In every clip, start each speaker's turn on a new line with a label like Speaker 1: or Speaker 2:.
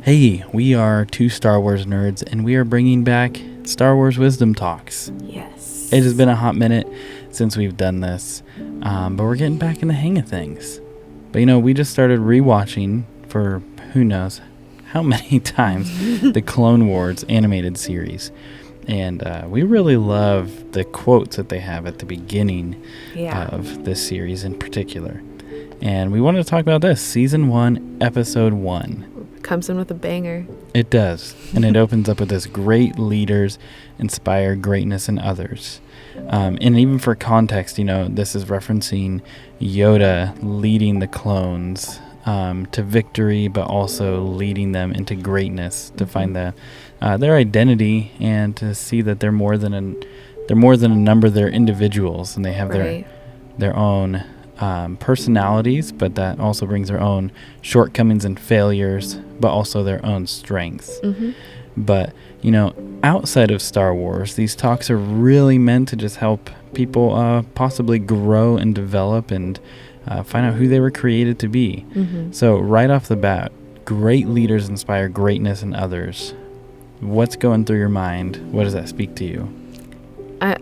Speaker 1: Hey, we are two Star Wars nerds, and we are bringing back Star Wars Wisdom Talks.
Speaker 2: Yes.
Speaker 1: It has been a hot minute since we've done this, but we're getting back in the hang of things. But we just started rewatching for who knows how many times the Clone Wars animated series. And we really love the quotes that they have at the beginning of this series in particular. And we wanted to talk about this, Season 1, Episode 1.
Speaker 2: Comes in with a banger.
Speaker 1: It does. And it opens up with this: great leaders inspire greatness in others. And even for context, this is referencing Yoda leading the clones to victory, but also leading them into greatness to find their identity and to see that they're more than a number. They're individuals, and they have their own personalities, but that also brings their own shortcomings and failures, but also their own strengths.
Speaker 2: Mm-hmm.
Speaker 1: But outside of Star Wars, these talks are really meant to just help people possibly grow and develop and find out who they were created to be.
Speaker 2: Mm-hmm.
Speaker 1: So right off the bat, great leaders inspire greatness in others. What's going through your mind? What does that speak to you?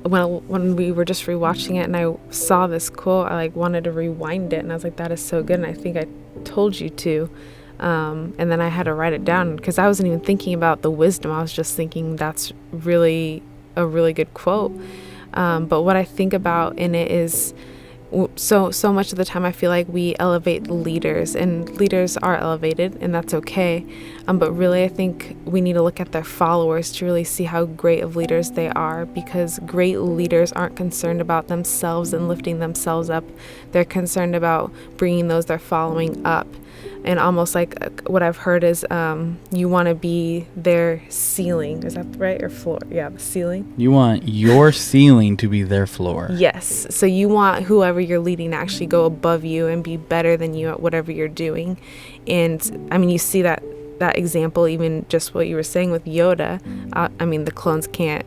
Speaker 2: When we were just rewatching it and I saw this quote, I wanted to rewind it, and I was like, that is so good, and I think I told you to. And then I had to write it down because I wasn't even thinking about the wisdom. I was just thinking that's really a really good quote. But what I think about in it is so much of the time I feel like we elevate leaders, and leaders are elevated, and that's okay. But really I think we need to look at their followers to really see how great of leaders they are, because great leaders aren't concerned about themselves and lifting themselves up. They're concerned about bringing those they're following up. And almost like what I've heard is you want to be their ceiling. Is that right? Or floor? Yeah, the ceiling.
Speaker 1: You want your ceiling to be their floor.
Speaker 2: Yes. So you want whoever you're leading to actually go above you and be better than you at whatever you're doing. And I mean, you see that example, even just what you were saying with Yoda. The clones can't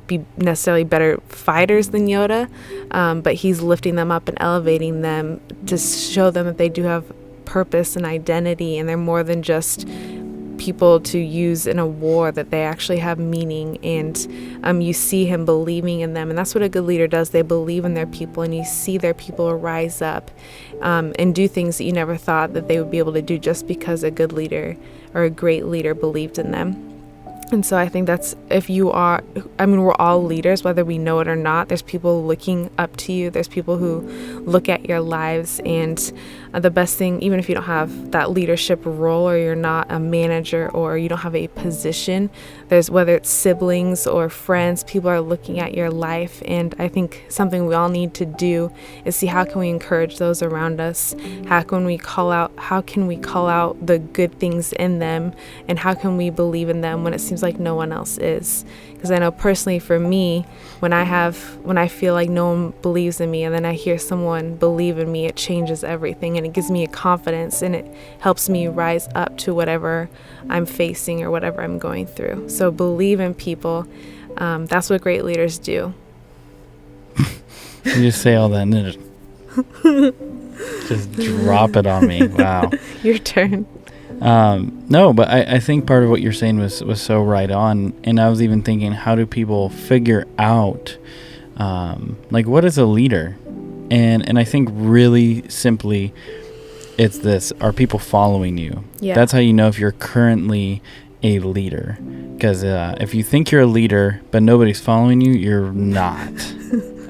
Speaker 2: be necessarily better fighters than Yoda, but he's lifting them up and elevating them to show them that they do have purpose and identity, and they're more than just people to use in a war, that they actually have meaning. And you see him believing in them, and that's what a good leader does. They believe in their people, and you see their people rise up and do things that you never thought that they would be able to do, just because a good leader or a great leader believed in them. And so I think that's, we're all leaders, whether we know it or not. There's people looking up to you. There's people who look at your lives. And the best thing, even if you don't have that leadership role, or you're not a manager, or you don't have a position, there's, whether it's siblings or friends, people are looking at your life. And I think something we all need to do is see, how can we encourage those around us? How can we call out the good things in them? And how can we believe in them when it seems like no one else is? Because I know personally for me, when I feel like no one believes in me, and then I hear someone believe in me, it changes everything, and it gives me a confidence, and it helps me rise up to whatever I'm facing or whatever I'm going through. So believe in people. That's what great leaders do.
Speaker 1: You just say all that and then just drop it on me. Wow.
Speaker 2: Your turn.
Speaker 1: No, but I think part of what you're saying was so right on. And I was even thinking, how do people figure out, what is a leader? And I think really simply, it's this: are people following you?
Speaker 2: Yeah.
Speaker 1: That's how you know if you're currently a leader. Because if you think you're a leader, but nobody's following you, you're not.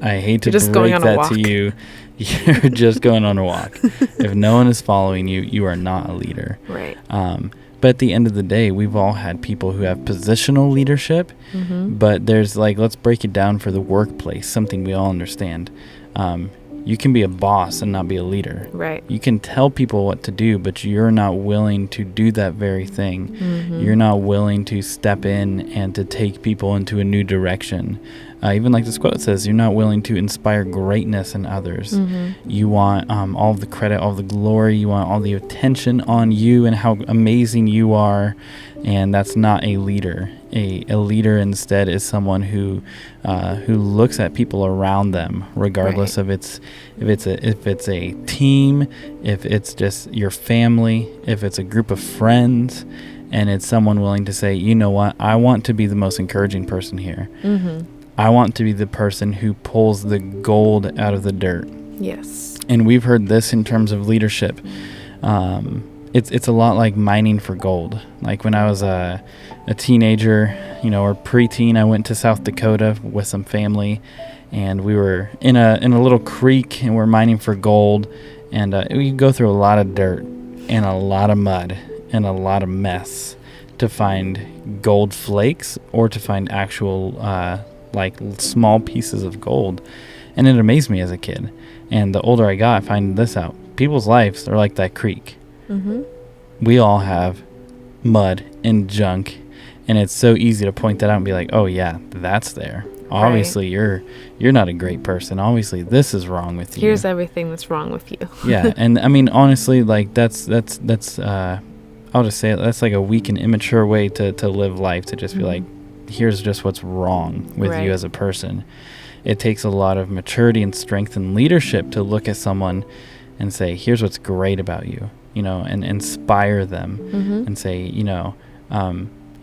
Speaker 1: I hate to break that to you. You're just going on a walk. If no one is following you, you are not a leader.
Speaker 2: Right.
Speaker 1: But at the end of the day, we've all had people who have positional leadership, but there's let's break it down for the workplace, something we all understand. You can be a boss and not be a leader.
Speaker 2: Right.
Speaker 1: You can tell people what to do, but you're not willing to do that very thing. You're not willing to step in and to take people into a new direction. Even like this quote says, you're not willing to inspire greatness in others. You want all of the credit, all of the glory. You want all the attention on you and how amazing you are. And that's not a leader. A leader instead is someone who looks at people around them, regardless of if it's a team, if it's just your family, if it's a group of friends, And it's someone willing to say, you know what, I want to be the most encouraging person here.
Speaker 2: Mm-hmm.
Speaker 1: I want to be the person who pulls the gold out of the dirt.
Speaker 2: Yes.
Speaker 1: And we've heard this in terms of leadership. It's a lot like mining for gold. Like when I was a teenager, or preteen, I went to South Dakota with some family, and we were in a little creek, and we're mining for gold. And we go through a lot of dirt and a lot of mud and a lot of mess to find gold flakes or to find actual like small pieces of gold. And it amazed me as a kid. And the older I got, I find this out. People's lives are like that creek.
Speaker 2: Mm-hmm.
Speaker 1: We all have mud and junk, and it's so easy to point that out and be like, oh yeah, that's there. Obviously, you're not a great person. Obviously, this is wrong with you.
Speaker 2: Here's everything that's wrong with you.
Speaker 1: Yeah, and I mean, honestly, like that's I'll just say it, that's like a weak and immature way to live life, to just be like, here's just what's wrong with you as a person. It takes a lot of maturity and strength and leadership to look at someone and say, here's what's great about you, and inspire them and say,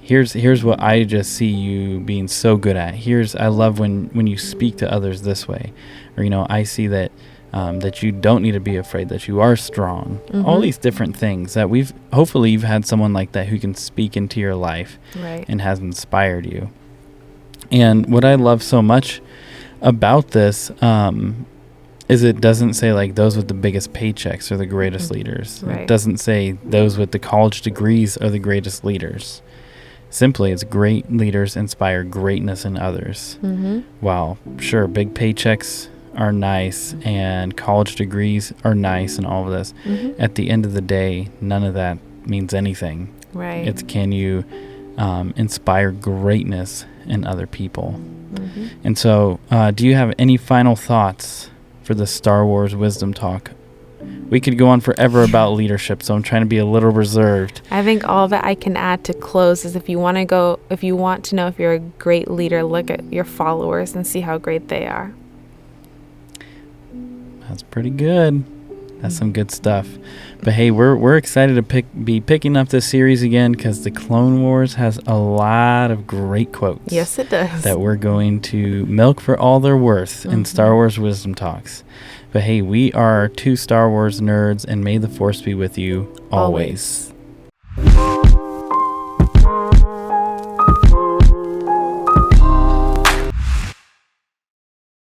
Speaker 1: here's what I just see you being so good at. I love when you speak to others this way, or, I see that that you don't need to be afraid, that you are strong. All these different things that hopefully you've had someone like that who can speak into your life and has inspired you. And what I love so much about this is it doesn't say like those with the biggest paychecks are the greatest leaders. It doesn't say those with the college degrees are the greatest leaders. Simply, it's great leaders inspire greatness in others. While sure, big paychecks are nice and college degrees are nice and all of this, at the end of the day, none of that means anything. It's can you inspire greatness in other people. And so, do you have any final thoughts for the Star Wars Wisdom Talk? We could go on forever about leadership, so I'm trying to be a little reserved.
Speaker 2: I think all that I can add to close is if you want to know if you're a great leader, look at your followers and see how great they are.
Speaker 1: That's pretty good. That's some good stuff. But hey, we're excited to be picking up this series again, because the Clone Wars has a lot of great quotes.
Speaker 2: Yes, it does.
Speaker 1: That we're going to milk for all they're worth in Star Wars Wisdom Talks. But hey, we are two Star Wars nerds, and may the Force be with you always.